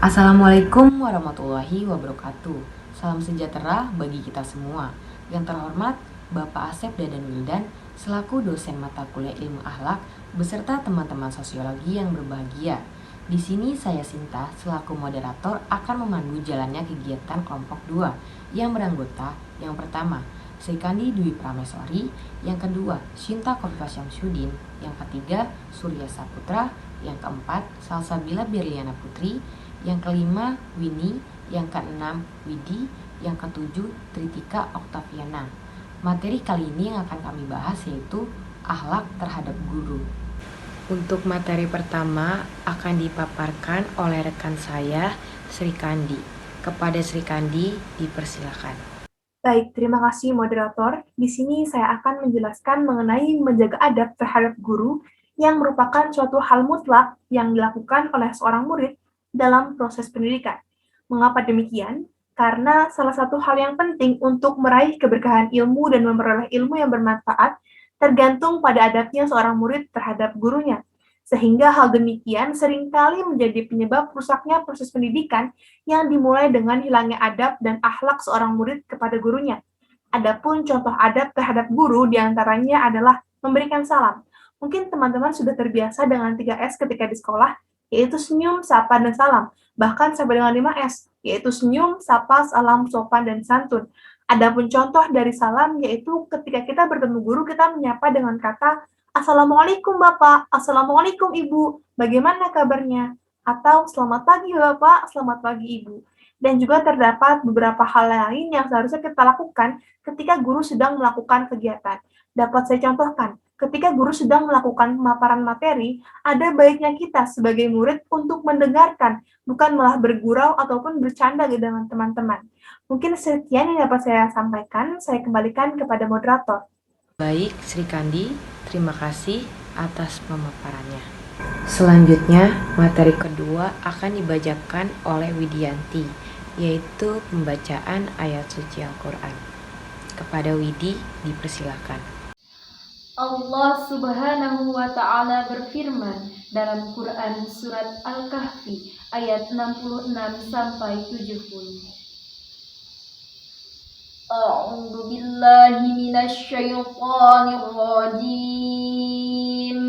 Assalamualaikum warahmatullahi wabarakatuh. Salam sejahtera bagi kita semua. Yang terhormat Bapak Asep Dadan Wildan selaku dosen mata kuliah Ilmu Akhlak beserta teman-teman sosiologi yang berbahagia. Di sini saya Sinta selaku moderator akan memandu jalannya kegiatan kelompok 2 yang beranggota yang pertama Sri Kandi Dwi Prameswari, yang kedua Shinta Kofifa Syamsuddin, yang ketiga Surya Saputra, yang keempat Salsabila Berliana Putri, yang kelima Winnie, yang keenam Widi, yang ketujuh Tritika Oktaviana. Materi kali ini yang akan kami bahas yaitu akhlak terhadap guru. Untuk materi pertama akan dipaparkan oleh rekan saya Sri Kandi. Kepada Sri Kandi dipersilakan. Baik, terima kasih moderator. Di sini saya akan menjelaskan mengenai menjaga adab terhadap guru yang merupakan suatu hal mutlak yang dilakukan oleh seorang murid dalam proses pendidikan. Mengapa demikian? Karena salah satu hal yang penting untuk meraih keberkahan ilmu dan memperoleh ilmu yang bermanfaat tergantung pada adabnya seorang murid terhadap gurunya. Sehingga hal demikian seringkali menjadi penyebab rusaknya proses pendidikan yang dimulai dengan hilangnya adab dan akhlak seorang murid kepada gurunya. Adapun contoh adab terhadap guru diantaranya adalah memberikan salam. Mungkin teman-teman sudah terbiasa dengan 3S ketika di sekolah, yaitu senyum, sapa, dan salam. Bahkan sampai dengan 5S, yaitu senyum, sapa, salam, sopan, dan santun. Adapun contoh dari salam, yaitu ketika kita bertemu guru, kita menyapa dengan kata, Assalamualaikum Bapak, Assalamualaikum Ibu, bagaimana kabarnya? Atau selamat pagi Bapak, selamat pagi Ibu. Dan juga terdapat beberapa hal lain yang seharusnya kita lakukan ketika guru sedang melakukan kegiatan. Dapat saya contohkan, ketika guru sedang melakukan pemaparan materi, ada baiknya kita sebagai murid untuk mendengarkan, bukan malah bergurau ataupun bercanda dengan teman-teman. Mungkin sekian yang dapat saya sampaikan, saya kembalikan kepada moderator. Baik, Sri Kandi, terima kasih atas pemaparannya. Selanjutnya, materi kedua akan dibacakan oleh Widianti, yaitu pembacaan ayat suci Al-Quran. Kepada Widi, dipersilakan. Allah Subhanahu wa Ta'ala berfirman dalam Quran Surat Al-Kahfi ayat 66-70. A'udzu billahi minasy syaithanir rajim.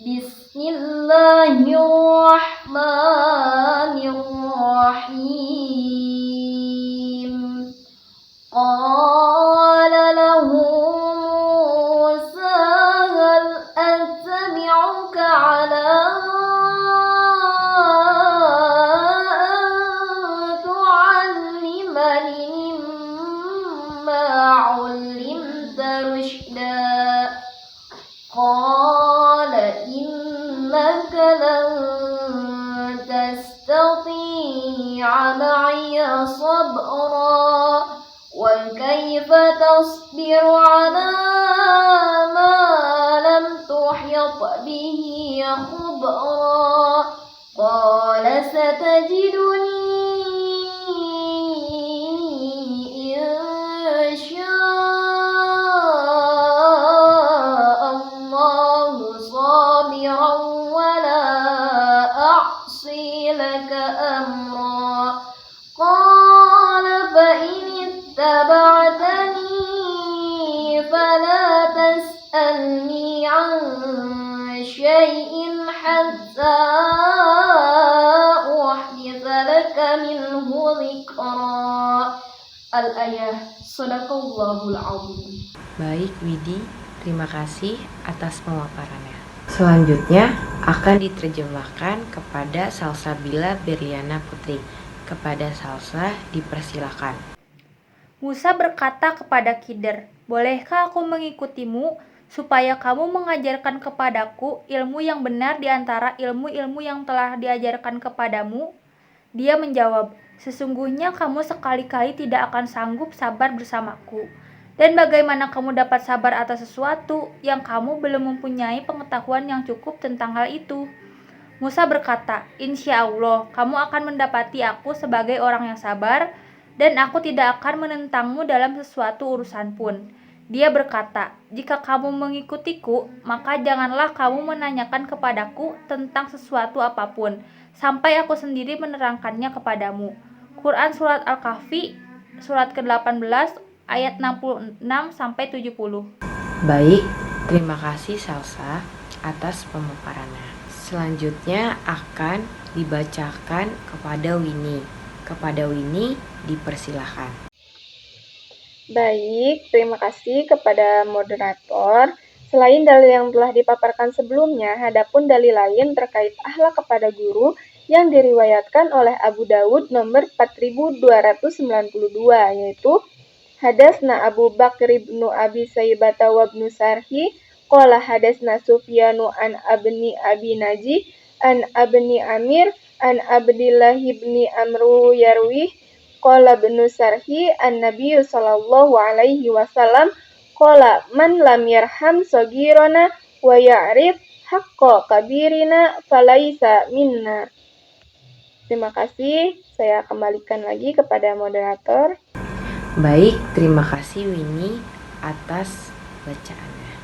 Bismillahirrahmanirrahim. Qala lahu Musa hal attabi'uka 'ala an tu'allimani mimma 'ullimta rushda. Qala innaka lan tastati'a ma'iya sabra wa kaifa tasbiru 'ala ma lam tuhit bihi khubra. Qala satajiduni syai'in hatta uhditha laka minhu dhikra. Al-ayah. Shadaqallahul azim. Baik, Widi, terima kasih atas pemaparannya. Selanjutnya akan diterjemahkan kepada Salsabila Berliana Putri. Kepada Salsa, dipersilakan. Musa berkata kepada Khidir, "Bolehkah aku mengikutimu supaya kamu mengajarkan kepadaku ilmu yang benar di antara ilmu-ilmu yang telah diajarkan kepadamu?" Dia menjawab, "Sesungguhnya kamu sekali-kali tidak akan sanggup sabar bersamaku. Dan bagaimana kamu dapat sabar atas sesuatu yang kamu belum mempunyai pengetahuan yang cukup tentang hal itu?" Musa berkata, "Insya Allah, kamu akan mendapati aku sebagai orang yang sabar, dan aku tidak akan menentangmu dalam sesuatu urusan pun." Dia berkata, "Jika kamu mengikutiku, maka janganlah kamu menanyakan kepadaku tentang sesuatu apapun, sampai aku sendiri menerangkannya kepadamu." Quran Surat Al-Kahfi, surat ke-18, ayat 66-70. Baik, terima kasih Salsa atas pemaparannya. Selanjutnya akan dibacakan kepada Winnie. Kepada Winnie dipersilahkan. Baik, terima kasih kepada moderator. Selain dalil yang telah dipaparkan sebelumnya, hadapun dalil lain terkait akhlak kepada guru yang diriwayatkan oleh Abu Dawud nomor 4292, yaitu hadasna Abu Bakr ibnu Abi Sayyibata wa ibnu Sarhi, qala hadasna Sufyanu an abni Abi Naji, an abni Amir, an Abdillah ibni Amru yarwih, qala ibnu Sarhi an-Nabiy sallallahu alaihi wasallam qala man lam yarham sagirana wa ya'rif haqqa kabirina falaisa minna. Terima kasih. Saya kembalikan lagi kepada moderator. Baik, terima kasih Winnie atas bacaannya.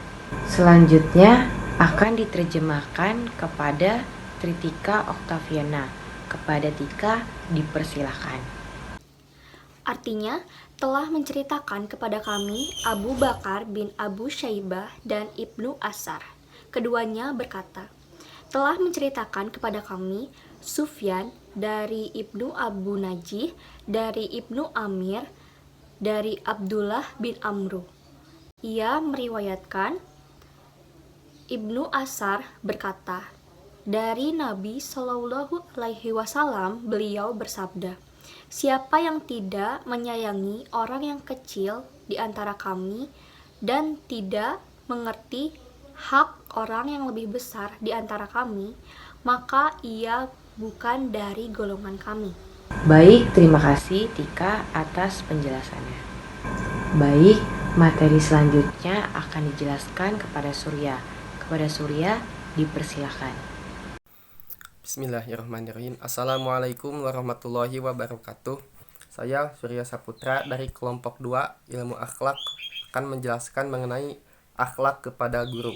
Selanjutnya akan diterjemahkan kepada Tritika Oktaviana. Kepada Tika dipersilahkan. Artinya, telah menceritakan kepada kami Abu Bakar bin Abu Syaibah dan Ibnu Asar. Keduanya berkata, telah menceritakan kepada kami Sufyan dari Ibnu Abu Najih, dari Ibnu Amir, dari Abdullah bin Amru. Ia meriwayatkan, Ibnu Asar berkata, dari Nabi Shallallahu Alaihi Wasallam beliau bersabda, siapa yang tidak menyayangi orang yang kecil di antara kami dan tidak mengerti hak orang yang lebih besar di antara kami, maka ia bukan dari golongan kami. Baik, terima kasih Tika atas penjelasannya. Baik, materi selanjutnya akan dijelaskan kepada Surya. Kepada Surya dipersilakan. Bismillahirrahmanirrahim. Assalamualaikum warahmatullahi wabarakatuh. Saya Surya Saputra dari kelompok 2 Ilmu Akhlak akan menjelaskan mengenai akhlak kepada guru.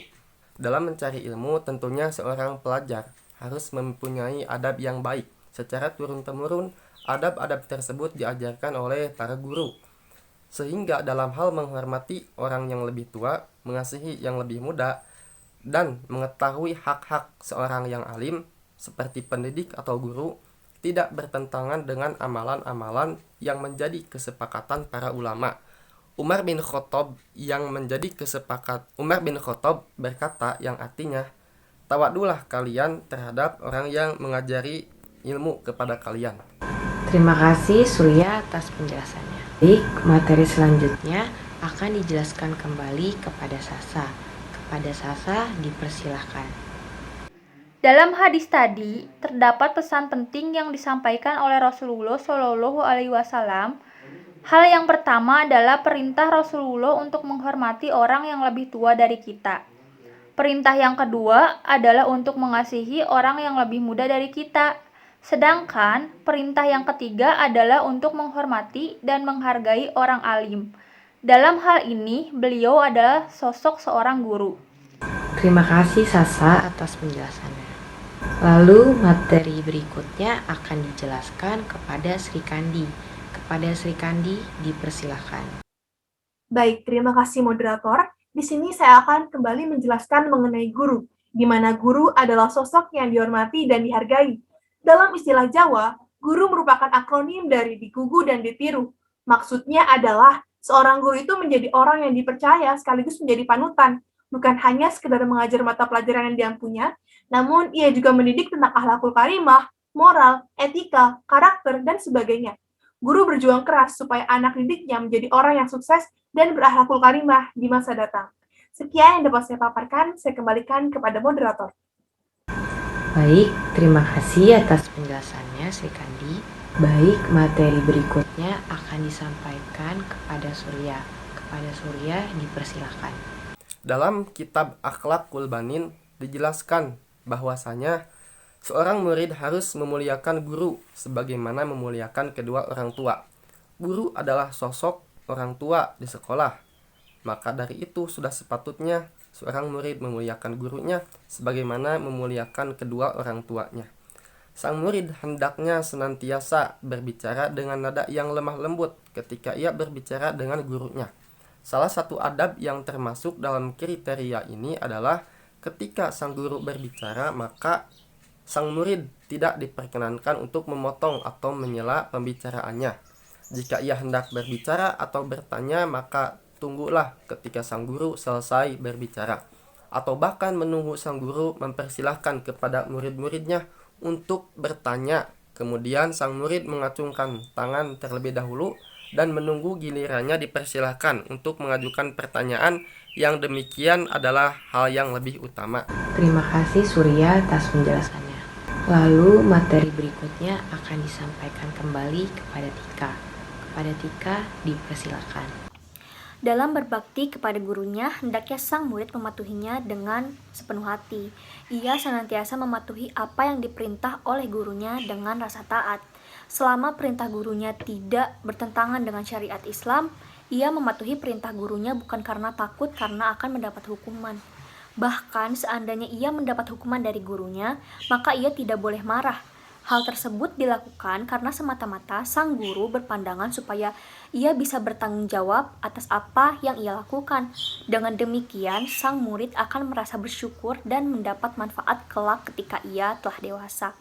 Dalam mencari ilmu, tentunya seorang pelajar harus mempunyai adab yang baik. Secara turun-temurun, adab-adab tersebut diajarkan oleh para guru. Sehingga dalam hal menghormati orang yang lebih tua, mengasihi yang lebih muda, dan mengetahui hak-hak seorang yang alim, seperti pendidik atau guru, tidak bertentangan dengan amalan-amalan yang menjadi kesepakatan para ulama. Umar bin Khattab berkata yang artinya, tawadulah kalian terhadap orang yang mengajari ilmu kepada kalian. Terima kasih Surya atas penjelasannya. Baik, materi selanjutnya akan dijelaskan kembali kepada Sasa. Kepada Sasa dipersilahkan. Dalam hadis tadi, terdapat pesan penting yang disampaikan oleh Rasulullah Shallallahu Alaihi Wasallam. Hal yang pertama adalah perintah Rasulullah untuk menghormati orang yang lebih tua dari kita. Perintah yang kedua adalah untuk mengasihi orang yang lebih muda dari kita. Sedangkan perintah yang ketiga adalah untuk menghormati dan menghargai orang alim. Dalam hal ini, beliau adalah sosok seorang guru. Terima kasih Sasa atas penjelasannya. Lalu materi berikutnya akan dijelaskan kepada Sri Kandi. Kepada Sri Kandi dipersilahkan. Baik, terima kasih moderator. Di sini saya akan kembali menjelaskan mengenai guru, di mana guru adalah sosok yang dihormati dan dihargai. Dalam istilah Jawa, guru merupakan akronim dari digugu dan ditiru. Maksudnya adalah seorang guru itu menjadi orang yang dipercaya sekaligus menjadi panutan, bukan hanya sekedar mengajar mata pelajaran yang dia punya, namun ia juga mendidik tentang akhlakul karimah, moral, etika, karakter, dan sebagainya. Guru berjuang keras supaya anak didiknya menjadi orang yang sukses dan berakhlakul karimah di masa datang. Sekian yang dapat saya paparkan, saya kembalikan kepada moderator. Baik, terima kasih atas penjelasannya Sri Kandi. Baik, materi berikutnya akan disampaikan kepada Surya. Kepada Surya dipersilahkan. Dalam kitab Akhlaqul Banin dijelaskan bahwasanya seorang murid harus memuliakan guru sebagaimana memuliakan kedua orang tua. Guru adalah sosok orang tua di sekolah. Maka dari itu sudah sepatutnya seorang murid memuliakan gurunya sebagaimana memuliakan kedua orang tuanya. Sang murid hendaknya senantiasa berbicara dengan nada yang lemah lembut ketika ia berbicara dengan gurunya. Salah satu adab yang termasuk dalam kriteria ini adalah ketika sang guru berbicara, maka sang murid tidak diperkenankan untuk memotong atau menyela pembicaraannya. Jika ia hendak berbicara atau bertanya, maka tunggulah ketika sang guru selesai berbicara. Atau bahkan menunggu sang guru mempersilahkan kepada murid-muridnya untuk bertanya. Kemudian sang murid mengacungkan tangan terlebih dahulu dan menunggu gilirannya dipersilahkan untuk mengajukan pertanyaan. Yang demikian adalah hal yang lebih utama. Terima kasih Surya atas penjelasannya. Lalu materi berikutnya akan disampaikan kembali kepada Tika. Kepada Tika dipersilakan. Dalam berbakti kepada gurunya, hendaknya sang murid mematuhinya dengan sepenuh hati. Ia senantiasa mematuhi apa yang diperintah oleh gurunya dengan rasa taat. Selama perintah gurunya tidak bertentangan dengan syariat Islam, ia mematuhi perintah gurunya bukan karena takut karena akan mendapat hukuman. Bahkan seandainya ia mendapat hukuman dari gurunya, maka ia tidak boleh marah. Hal tersebut dilakukan karena semata-mata sang guru berpandangan supaya ia bisa bertanggung jawab atas apa yang ia lakukan. Dengan demikian, sang murid akan merasa bersyukur dan mendapat manfaat kelak ketika ia telah dewasa.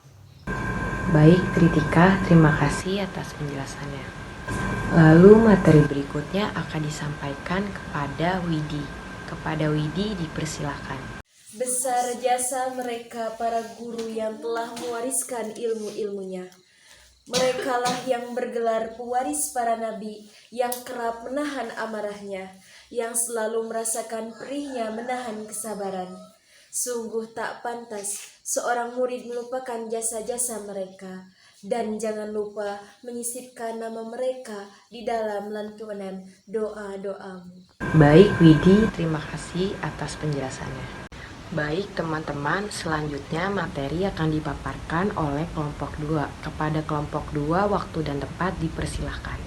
Baik, Tritika, terima kasih atas penjelasannya. Lalu materi berikutnya akan disampaikan kepada Widi. Kepada Widi dipersilakan. Besar jasa mereka para guru yang telah mewariskan ilmu-ilmunya. Merekalah yang bergelar pewaris para nabi, yang kerap menahan amarahnya, yang selalu merasakan perihnya menahan kesabaran. Sungguh tak pantas seorang murid melupakan jasa-jasa mereka, dan jangan lupa menyisipkan nama mereka di dalam lantunan doa-doamu. Baik Widi, terima kasih atas penjelasannya. Baik teman-teman, selanjutnya materi akan dipaparkan oleh kelompok 2. Kepada kelompok 2, waktu dan tempat dipersilahkan.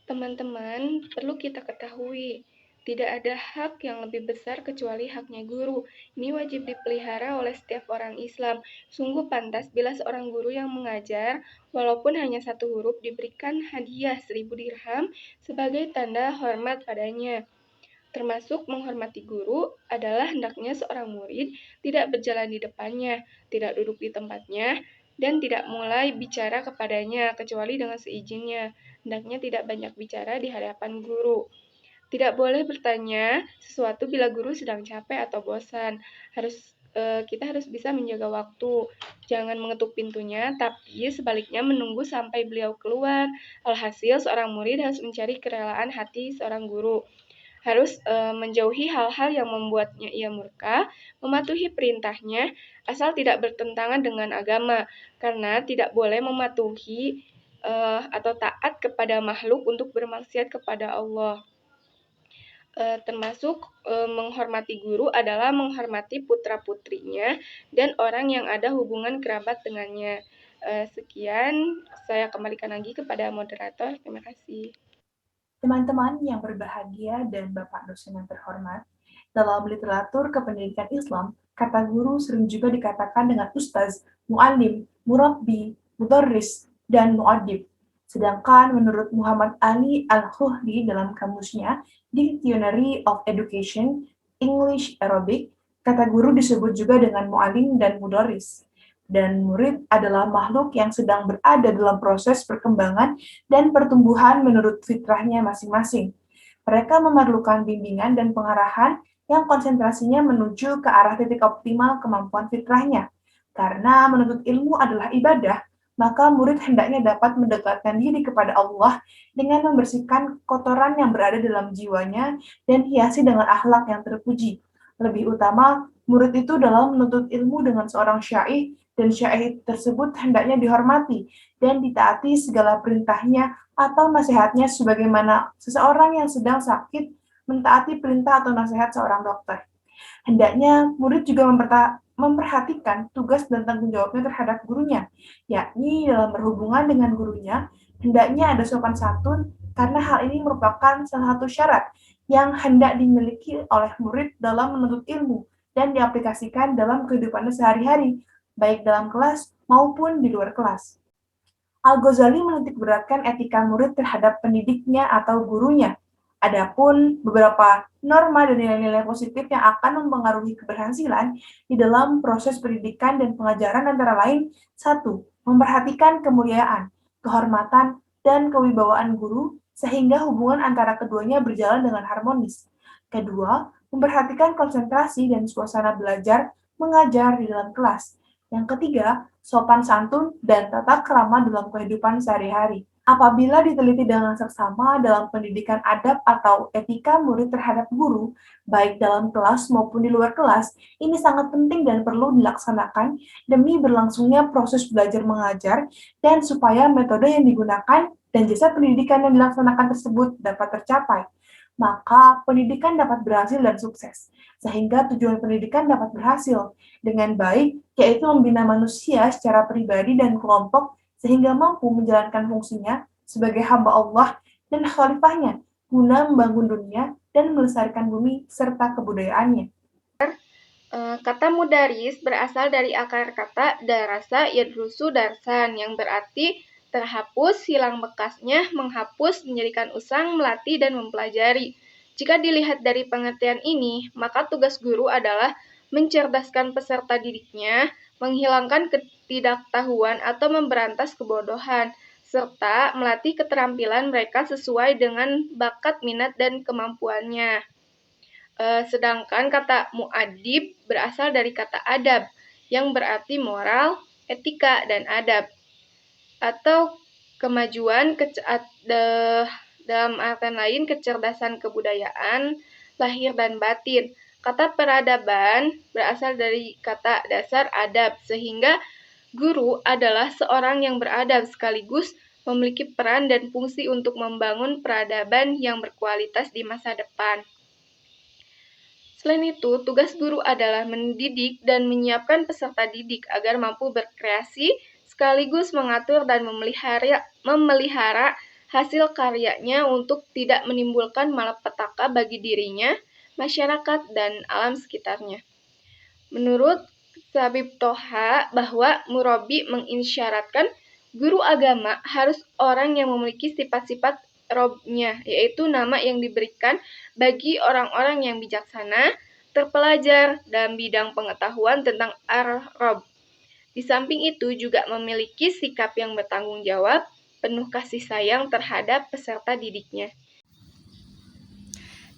Teman-teman, perlu kita ketahui, tidak ada hak yang lebih besar kecuali haknya guru. Ini wajib dipelihara oleh setiap orang Islam. Sungguh pantas bila seorang guru yang mengajar, walaupun hanya satu huruf, diberikan hadiah 1000 dirham sebagai tanda hormat padanya. Termasuk menghormati guru adalah hendaknya seorang murid tidak berjalan di depannya, tidak duduk di tempatnya, dan tidak mulai bicara kepadanya kecuali dengan seizinnya. Hendaknya tidak banyak bicara di hadapan guru. Tidak boleh bertanya sesuatu bila guru sedang capek atau bosan. Kita harus bisa menjaga waktu. Jangan mengetuk pintunya, tapi sebaliknya menunggu sampai beliau keluar. Alhasil, seorang murid harus mencari kerelaan hati seorang guru. Harus menjauhi hal-hal yang membuatnya ia murka, mematuhi perintahnya, asal tidak bertentangan dengan agama, karena tidak boleh mematuhi atau taat kepada makhluk untuk bermaksiat kepada Allah. Termasuk menghormati guru adalah menghormati putra-putrinya dan orang yang ada hubungan kerabat dengannya. Sekian, saya kembalikan lagi kepada moderator. Terima kasih. Teman-teman yang berbahagia dan Bapak dosen yang terhormat, dalam literatur kependidikan Islam, kata guru sering juga dikatakan dengan ustaz, mu'allim, murabbi, mudarris, dan mu'adib. Sedangkan menurut Muhammad Ali Al-Khuhli dalam kamusnya, Dictionary of Education, English Arabic, kata guru disebut juga dengan mu'allim dan mudarris. Dan murid adalah makhluk yang sedang berada dalam proses perkembangan dan pertumbuhan menurut fitrahnya masing-masing. Mereka memerlukan bimbingan dan pengarahan yang konsentrasinya menuju ke arah titik optimal kemampuan fitrahnya. Karena menuntut ilmu adalah ibadah, maka murid hendaknya dapat mendekatkan diri kepada Allah dengan membersihkan kotoran yang berada dalam jiwanya dan hiasi dengan akhlak yang terpuji. Lebih utama, murid itu dalam menuntut ilmu dengan seorang syai'h, dan syai'h tersebut hendaknya dihormati dan ditaati segala perintahnya atau nasihatnya sebagaimana seseorang yang sedang sakit mentaati perintah atau nasihat seorang dokter. Hendaknya murid juga memperhatikan tugas dan tanggung jawabnya terhadap gurunya, yakni dalam berhubungan dengan gurunya, hendaknya ada sopan santun karena hal ini merupakan salah satu syarat yang hendak dimiliki oleh murid dalam menuntut ilmu dan diaplikasikan dalam kehidupannya sehari-hari, baik dalam kelas maupun di luar kelas. Al-Ghazali menitikberatkan etika murid terhadap pendidiknya atau gurunya. Adapun beberapa norma dan nilai-nilai positif yang akan mempengaruhi keberhasilan di dalam proses pendidikan dan pengajaran antara lain: 1. Memperhatikan kemuliaan, kehormatan, dan kewibawaan guru sehingga hubungan antara keduanya berjalan dengan harmonis. Kedua, memperhatikan konsentrasi dan suasana belajar mengajar di dalam kelas. Yang ketiga, sopan santun dan tata krama dalam kehidupan sehari-hari. Apabila diteliti dengan seksama dalam pendidikan adab atau etika murid terhadap guru, baik dalam kelas maupun di luar kelas, ini sangat penting dan perlu dilaksanakan demi berlangsungnya proses belajar mengajar dan supaya metode yang digunakan dan jasa pendidikan yang dilaksanakan tersebut dapat tercapai. Maka pendidikan dapat berhasil dan sukses, sehingga tujuan pendidikan dapat berhasil dengan baik, yaitu membina manusia secara pribadi dan kelompok sehingga mampu menjalankan fungsinya sebagai hamba Allah dan khalifahnya guna membangun dunia dan melestarikan bumi serta kebudayaannya. Kata mudaris berasal dari akar kata darasa yadrusu darsan yang berarti terhapus, hilang bekasnya, menghapus, menjadikan usang, melatih, dan mempelajari. Jika dilihat dari pengertian ini, maka tugas guru adalah mencerdaskan peserta didiknya, menghilangkan ketidaktahuan atau memberantas kebodohan, serta melatih keterampilan mereka sesuai dengan bakat, minat, dan kemampuannya. Sedangkan kata mu'adib berasal dari kata adab, yang berarti moral, etika, dan adab, atau kemajuan dalam artian lain kecerdasan kebudayaan, lahir dan batin. Kata peradaban berasal dari kata dasar adab, sehingga guru adalah seorang yang beradab sekaligus memiliki peran dan fungsi untuk membangun peradaban yang berkualitas di masa depan. Selain itu, tugas guru adalah mendidik dan menyiapkan peserta didik agar mampu berkreasi, sekaligus mengatur dan memelihara hasil karyanya untuk tidak menimbulkan malapetaka bagi dirinya, masyarakat, dan alam sekitarnya. Menurut Sabib Toha, bahwa murabi mengisyaratkan guru agama harus orang yang memiliki sifat-sifat robnya, yaitu nama yang diberikan bagi orang-orang yang bijaksana, terpelajar dalam bidang pengetahuan tentang ar-rob. Di samping itu juga memiliki sikap yang bertanggung jawab, penuh kasih sayang terhadap peserta didiknya.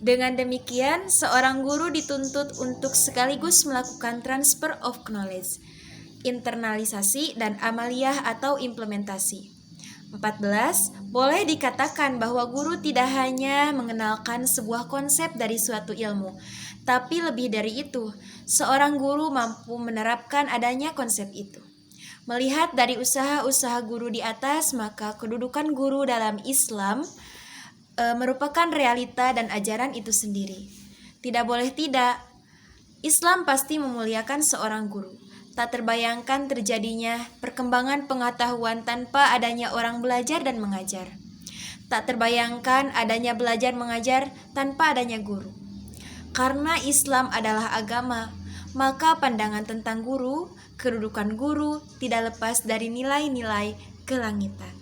Dengan demikian, seorang guru dituntut untuk sekaligus melakukan transfer of knowledge, internalisasi, dan amaliyah atau implementasi. 14. Boleh dikatakan bahwa guru tidak hanya mengenalkan sebuah konsep dari suatu ilmu, tapi lebih dari itu, seorang guru mampu menerapkan adanya konsep itu. Melihat dari usaha-usaha guru di atas, maka kedudukan guru dalam Islam merupakan realita dan ajaran itu sendiri. Tidak boleh tidak, Islam pasti memuliakan seorang guru. Tak terbayangkan terjadinya perkembangan pengetahuan tanpa adanya orang belajar dan mengajar. Tak terbayangkan adanya belajar mengajar tanpa adanya guru. Karena Islam adalah agama, maka pandangan tentang guru, kedudukan guru tidak lepas dari nilai-nilai kelangitan.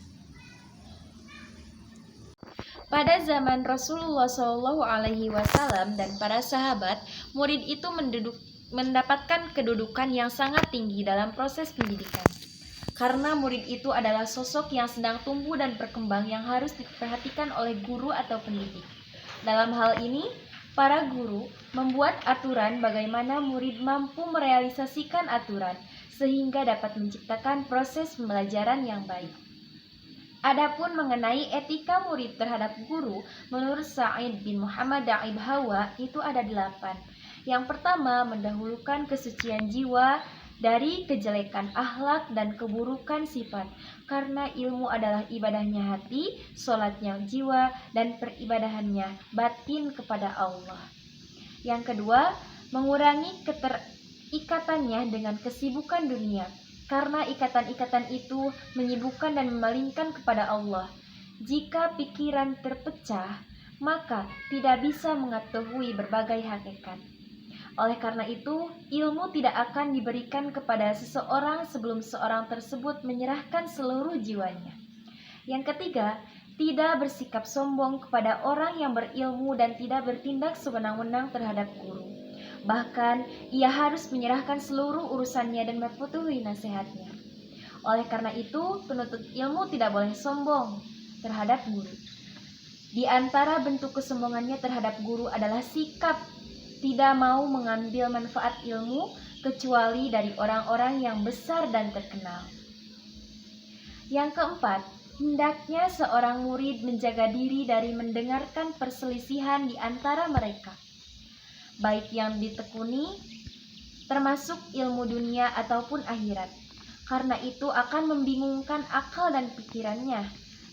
Pada zaman Rasulullah SAW dan para sahabat, murid itu mendapatkan kedudukan yang sangat tinggi dalam proses pendidikan. Karena murid itu adalah sosok yang sedang tumbuh dan berkembang yang harus diperhatikan oleh guru atau pendidik. Dalam hal ini, para guru membuat aturan bagaimana murid mampu merealisasikan aturan sehingga dapat menciptakan proses pembelajaran yang baik. Adapun mengenai etika murid terhadap guru, menurut Sa'id bin Muhammad Da'ib Hawa itu ada 8. Yang pertama, mendahulukan kesucian jiwa dari kejelekan akhlak dan keburukan sifat, karena ilmu adalah ibadahnya hati, sholatnya jiwa, dan peribadahannya batin kepada Allah. Yang kedua, mengurangi keterikatannya dengan kesibukan dunia, karena ikatan-ikatan itu menyibukkan dan memalingkan kepada Allah. Jika pikiran terpecah, maka tidak bisa mengetahui berbagai hakikat. Oleh karena itu, ilmu tidak akan diberikan kepada seseorang sebelum seorang tersebut menyerahkan seluruh jiwanya. Yang ketiga, tidak bersikap sombong kepada orang yang berilmu dan tidak bertindak sewenang-wenang terhadap guru. Bahkan, ia harus menyerahkan seluruh urusannya dan mematuhi nasihatnya. Oleh karena itu, penuntut ilmu tidak boleh sombong terhadap guru. Di antara bentuk kesombongannya terhadap guru adalah sikap tidak mau mengambil manfaat ilmu kecuali dari orang-orang yang besar dan terkenal. Yang keempat, hendaknya seorang murid menjaga diri dari mendengarkan perselisihan di antara mereka, baik yang ditekuni, termasuk ilmu dunia ataupun akhirat. Karena itu akan membingungkan akal dan pikirannya,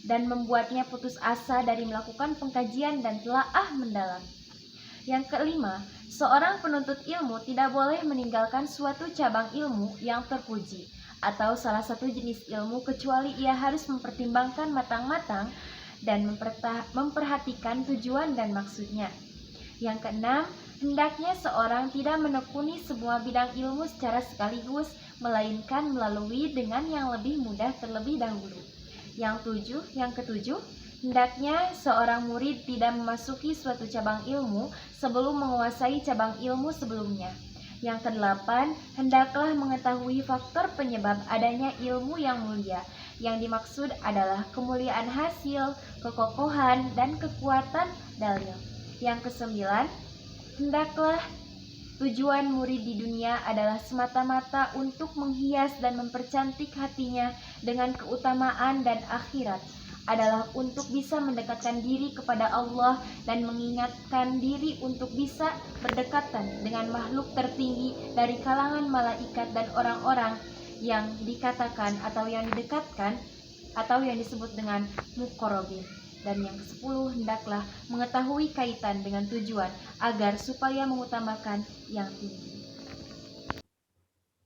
dan membuatnya putus asa dari melakukan pengkajian dan telaah mendalam. Yang kelima, seorang penuntut ilmu tidak boleh meninggalkan suatu cabang ilmu yang terpuji atau salah satu jenis ilmu kecuali ia harus mempertimbangkan matang-matang dan memperhatikan tujuan dan maksudnya. Yang keenam, hendaknya seorang tidak menekuni semua bidang ilmu secara sekaligus, melainkan melalui dengan yang lebih mudah terlebih dahulu. Yang ketujuh, hendaknya seorang murid tidak memasuki suatu cabang ilmu sebelum menguasai cabang ilmu sebelumnya. Yang kedelapan, hendaklah mengetahui faktor penyebab adanya ilmu yang mulia. Yang dimaksud adalah kemuliaan hasil, kekokohan, dan kekuatan dalil. Yang kesembilan, hendaklah tujuan murid di dunia adalah semata-mata untuk menghias dan mempercantik hatinya dengan keutamaan, dan akhirat adalah untuk bisa mendekatkan diri kepada Allah dan mengingatkan diri untuk bisa berdekatan dengan makhluk tertinggi dari kalangan malaikat dan orang-orang yang dikatakan atau yang didekatkan atau yang disebut dengan muqarrabin. Dan yang ke-10, hendaklah mengetahui kaitan dengan tujuan agar supaya mengutamakan yang tinggi.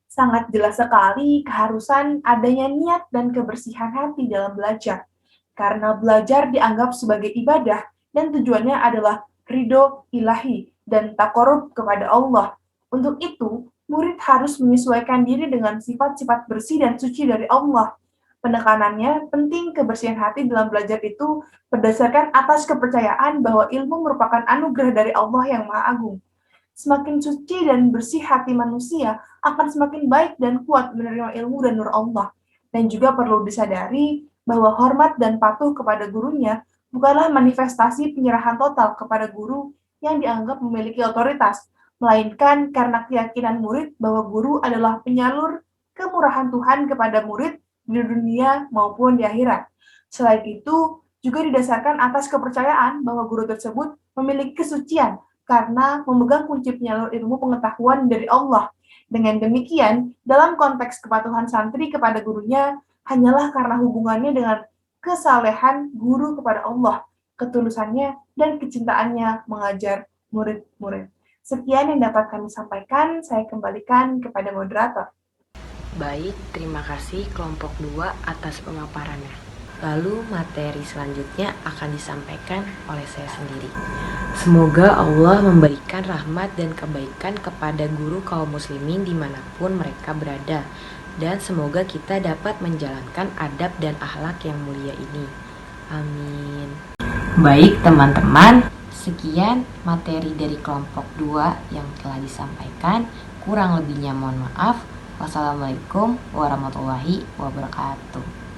Sangat jelas sekali keharusan adanya niat dan kebersihan hati dalam belajar. Karena belajar dianggap sebagai ibadah dan tujuannya adalah ridho ilahi dan taqarrub kepada Allah. Untuk itu, murid harus menyesuaikan diri dengan sifat-sifat bersih dan suci dari Allah. Penekanannya penting kebersihan hati dalam belajar itu berdasarkan atas kepercayaan bahwa ilmu merupakan anugerah dari Allah yang Maha Agung. Semakin suci dan bersih hati manusia akan semakin baik dan kuat menerima ilmu dan nur Allah. Dan juga perlu disadari bahwa hormat dan patuh kepada gurunya bukanlah manifestasi penyerahan total kepada guru yang dianggap memiliki otoritas, melainkan karena keyakinan murid bahwa guru adalah penyalur kemurahan Tuhan kepada murid di dunia maupun di akhirat. Selain itu, juga didasarkan atas kepercayaan bahwa guru tersebut memiliki kesucian karena memegang kunci penyalur ilmu pengetahuan dari Allah. Dengan demikian, dalam konteks kepatuhan santri kepada gurunya hanyalah karena hubungannya dengan kesalehan guru kepada Allah, ketulusannya, dan kecintaannya mengajar murid-murid. Sekian yang dapat kami sampaikan, saya kembalikan kepada moderator. Baik, terima kasih kelompok 2 atas pemaparannya. Lalu materi selanjutnya akan disampaikan oleh saya sendiri. Semoga Allah memberikan rahmat dan kebaikan kepada guru kaum muslimin dimanapun mereka berada. Dan semoga kita dapat menjalankan adab dan akhlak yang mulia ini. Amin. Baik teman-teman, sekian materi dari kelompok 2 yang telah disampaikan. Kurang lebihnya mohon maaf. Wassalamualaikum warahmatullahi wabarakatuh.